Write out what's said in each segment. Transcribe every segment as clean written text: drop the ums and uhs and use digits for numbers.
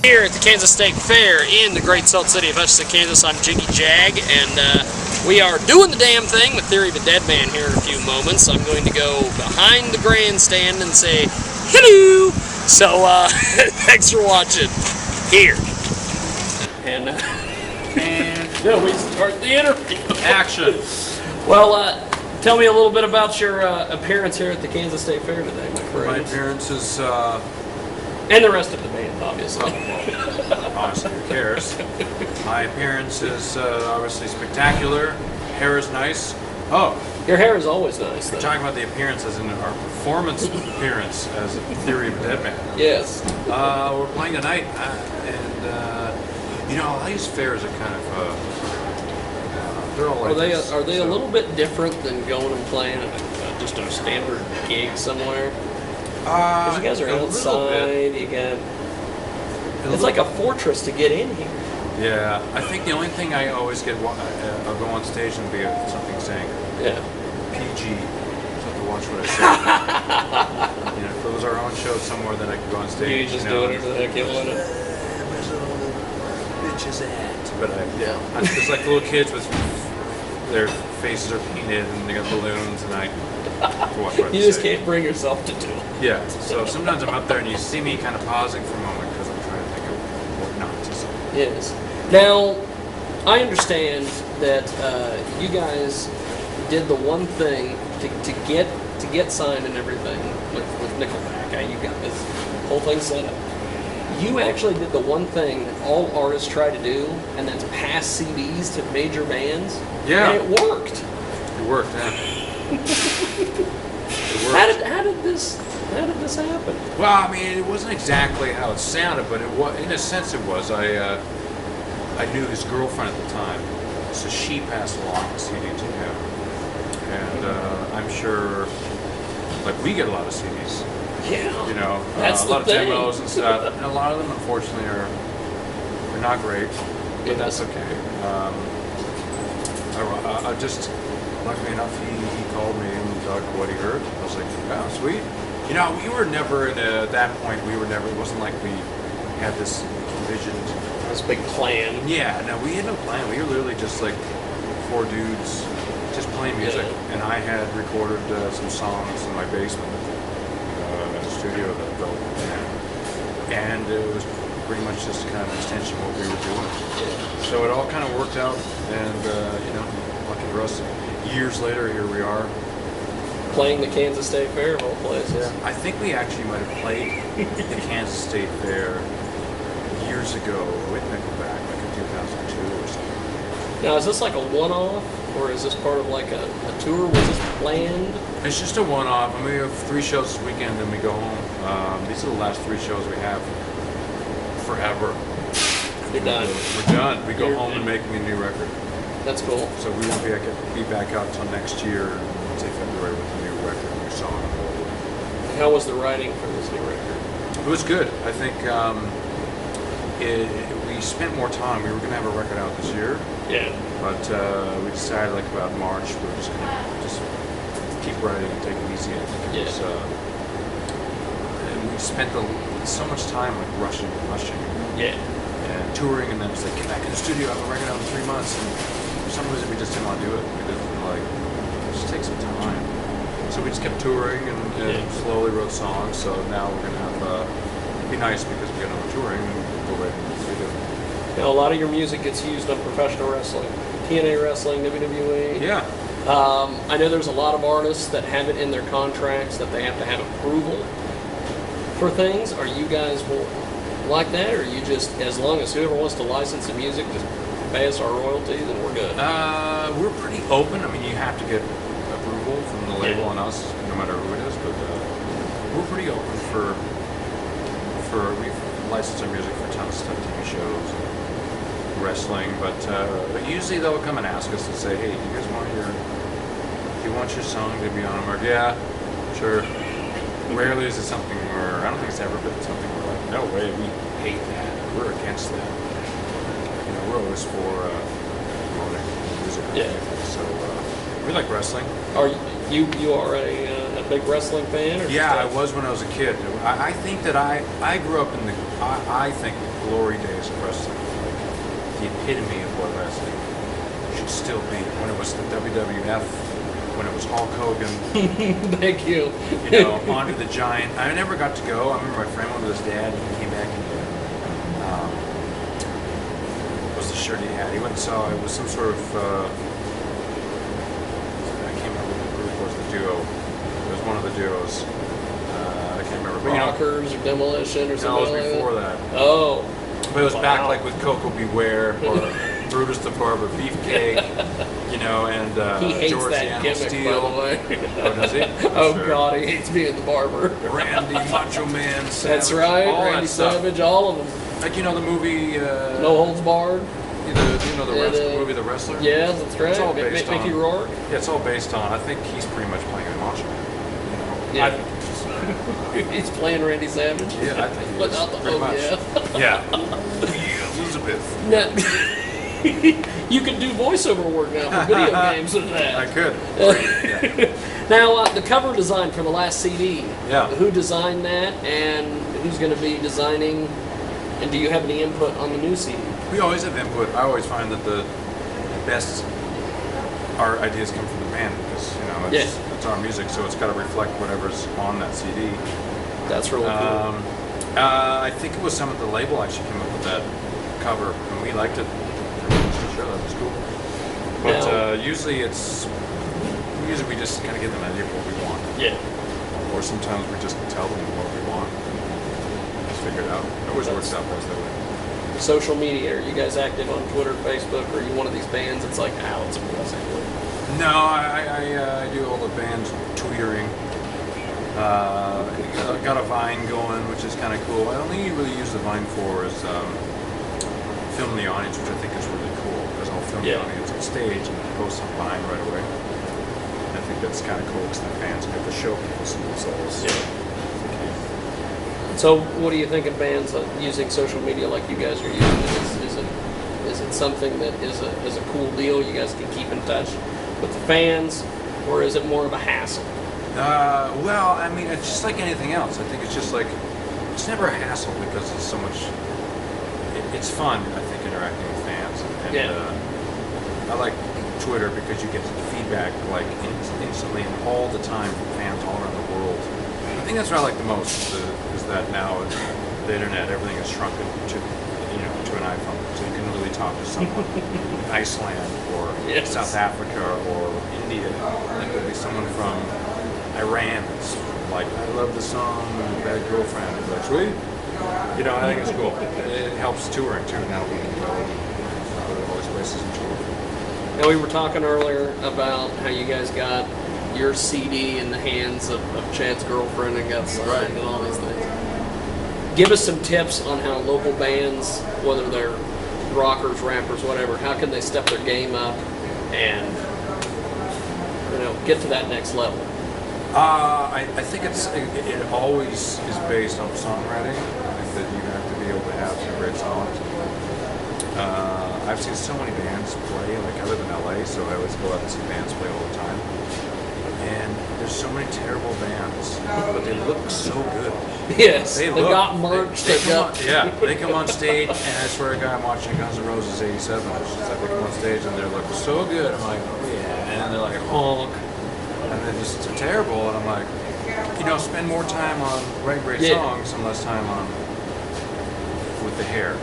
Here at the Kansas State Fair in the great Salt City of Hutchinson, Kansas, I'm Jiggy Jag, and we are doing the damn thing with Theory of a Deadman here in a few moments. I'm going to go behind the grandstand and say hello. So thanks for watching. Here. And yeah, we start the interview. Action. Well, tell me a little bit about your appearance here at the Kansas State Fair today, my friend. My appearance is and the rest of the band, obviously. Honestly, who cares? My appearance is obviously spectacular. Hair is nice. Oh, your hair is always nice, though. We're talking about the appearance as in our performance appearance as a Theory of a Deadman. Yes. We're playing tonight, and you know, all these fairs are kind of they're all like this, are they a little bit different than going and playing just a standard gig somewhere? Because you guys are outside, you got... It's like a fortress to get in here. Yeah, I think the only thing I always get, I'll go on stage and be something saying, yeah, PG, so I have to watch what I say. You know, if it was our own show somewhere, then I could go on stage. You just do whatever the heck you want to. Where's all the bitches at? But I'm just like little kids with their faces are painted and they got balloons, and I watch what you just can't bring yourself to do it. Yeah, so sometimes I'm up there and you see me kind of pausing for a moment because I'm trying to think of what not to say. Yes. Now, I understand that you guys did the one thing to get signed and everything with Nickelback. You got this whole thing set up. You actually did the one thing that all artists try to do, and that's pass CDs to major bands. Yeah. And it worked. It worked, yeah. It worked. How did this happen? Well, I mean, it wasn't exactly how it sounded, but it was, in a sense it was. I knew his girlfriend at the time, so she passed along the CD to him. And I'm sure, like, we get a lot of CDs. Yeah. You know, that's a lot of thing. demos and stuff. And a lot of them, unfortunately, are not great, but that's okay. I just, luckily enough, he called me and talked what he heard. I was like, oh, sweet. You know, we were never at that point. We were never. It wasn't like we had this envisioned, this big plan. Yeah, no, we had no plan. We were literally just like four dudes just playing music, and I had recorded some songs in my basement in a studio that I built, and it was pretty much just kind of an extension of what we were doing. Yeah. So it all kind of worked out, and you know, lucky for us, years later, here we are. Playing the Kansas State Fair of all places. Yeah. I think we actually might have played the Kansas State Fair years ago with Nickelback, like in 2002 or something. Now, is this like a one-off, or is this part of like a tour? Was this planned? It's just a one-off. I mean, we have 3 shows this weekend, then we go home. These are the last 3 shows we have forever. You're done. We're done. We go home and making a new record. That's cool. So we won't be back out until next year, say February, with a new record, new song. How was the writing for this new record? It was good. I think we spent more time. We were going to have a record out this year. Yeah. But we decided, like, about March, we were just going to keep writing and take it easy. I think it was, and we spent so much time, like, rushing. Yeah. And touring, and then it's like, get back in the studio, I have a record out in 3 months. And for some reason, we just didn't want to do it. We didn't, like, just take some time. So we just kept touring and slowly wrote songs. So now we're going to have, it'd be nice because we're going to have touring and go right into the studio. Now, a lot of your music gets used on professional wrestling, TNA wrestling, WWE. Yeah. I know there's a lot of artists that have it in their contracts that they have to have approval for things. Are you guys like that, or are you just, as long as whoever wants to license the music, just pay us our royalties and we're good? We're pretty open. I mean, you have to get approval from the label and us, no matter who it is, but we're pretty open for we've licensed our music for tons of stuff, TV shows, wrestling, but usually they'll come and ask us and say, hey, do you want your song to be on them? Or, yeah, sure. Rarely is it something where, I don't think it's ever been something where, like, no way, we hate that, we're against that. You know, we're always for promoting music. Yeah. So we like wrestling. Are you are a big wrestling fan? Or yeah, I was when I was a kid. I think that I grew up in the, I think glory days of wrestling, like the epitome of what wrestling should still be. When it was the WWF, when it was Hulk Hogan. Thank you. You know, Andre the Giant. I never got to go. I remember my friend went with his dad, and he came back and what was the shirt he had? He went and saw, it was some sort of, I can't remember what the group was, the duo. It was one of the duos. I can't remember. But, Rockers or Demolition or something no, it was before that. Oh. But it was back like with Coco Beware or Brutus the Barber Beefcake, you know, and he hates George that the Animal gimmick, Steel. by the way. Oh, does he? Oh, Sure. God, he hates being the barber. Randy, Macho Man, Savage. That's right, all Randy that stuff. Savage, all of them. Like, you know, the movie... No Holds Barred. The movie The Wrestler? Yeah, that's right. It's all based on... Mickey Rourke. Yeah, it's all based on... I think he's pretty much playing a Macho Man. You know? Yeah. I think He's playing Randy Savage. yeah, I think he is. Without the pretty much. yeah. Yeah. Elizabeth. Now, you can do voiceover work now for video games with that. I could. Yeah. Now, the cover design for the last CD. Yeah. Who designed that, and who's going to be designing? And do you have any input on the new CD? We always have input. I always find that the best art ideas come from the band because, you know, it's our music, so it's got to reflect whatever's on that CD. That's really cool. I think it was some of the label actually came up with that cover, and we liked it. Sure, that was cool. But usually we just kind of give them an idea of what we want. Yeah. Or sometimes we just tell them what we want. Just figure it out. It always works out best that way. Social media, are you guys active on Twitter, Facebook, or are you one of these bands that's like, it's a blessing? No, I do all the band tweetering. Got a Vine going, which is kind of cool. I only really use the Vine for is film the audience, which I think is really cool because I'll film the audience on stage and post on Vine right away. I think that's kind of cool because the fans get to show people some themselves. Yeah. So, what do you think of bands using social media like you guys are using? Is it something that is a cool deal? You guys can keep in touch with the fans, or is it more of a hassle? Well, I mean, it's just like anything else. I think it's just like it's never a hassle because it's so much. It's fun, I think, interacting with fans, and I like Twitter because you get feedback like instantly and all the time from fans all around the world. I think that's what I like the most is that now the internet, everything is shrunken to an iPhone, so you can really talk to someone in Iceland or South Africa or India. It could be someone from Iran that's like, I love the song Bad Girlfriend. It's like, sweet. You know, I think it's cool. It helps touring too. Now we can go to all these places and tour. Now, we were talking earlier about how you guys got your CD in the hands of Chad's girlfriend and got signed and all these things. Give us some tips on how local bands, whether they're rockers, rappers, whatever, how can they step their game up and get to that next level? I think it always is based on songwriting. I think that you have to be able to have some great songs. I've seen so many bands play. Like, I live in LA, so I always go out and see bands play all the time. And there's so many terrible bands, but they look so good. Yes, they got merch. They come on stage, and I swear to God, I'm watching Guns N' Roses '87. It's just like they come on stage and they're looking so good. I'm like, oh yeah, and they're like honk, and they're terrible. And I'm like, spend more time on writing great songs and less time on with the hair.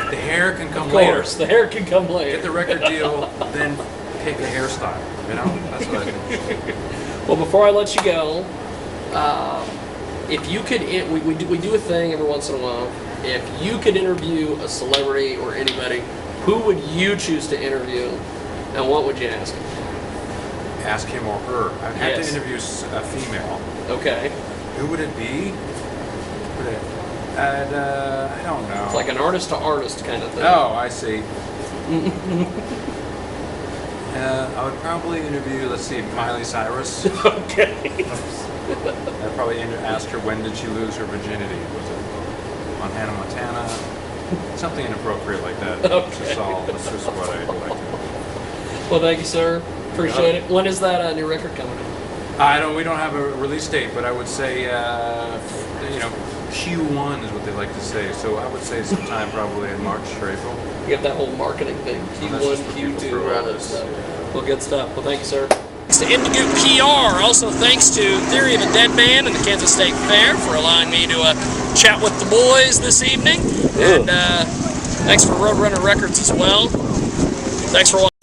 The hair can come later. Of course, the hair can come later. Get the record deal, then pick a hairstyle. That's what I think. Well, before I let you go, if you could, we do a thing every once in a while. If you could interview a celebrity or anybody, who would you choose to interview, and what would you ask him? Ask him or her. I'd have to interview a female. Okay. Who would it be? I don't know. It's like an artist to artist kind of thing. Oh, I see. I would probably interview, let's see, Miley Cyrus. Okay. I'd probably ask her, when did she lose her virginity? Was it on Hannah Montana? Something inappropriate like that. Okay. That's just what I'd like to do. Well, thank you, sir. Appreciate it. When is that new record coming out? We don't have a release date, but I would say, you know, Q1 is what they like to say. So I would say sometime probably in March or April. You got that whole marketing thing, Q1, Q2, all that stuff. Well, good stuff. Well, thank you, sir. Thanks to Indigo PR. Also, thanks to Theory of the Deadman and the Kansas State Fair for allowing me to chat with the boys this evening. And thanks for Roadrunner Records as well. Thanks for watching.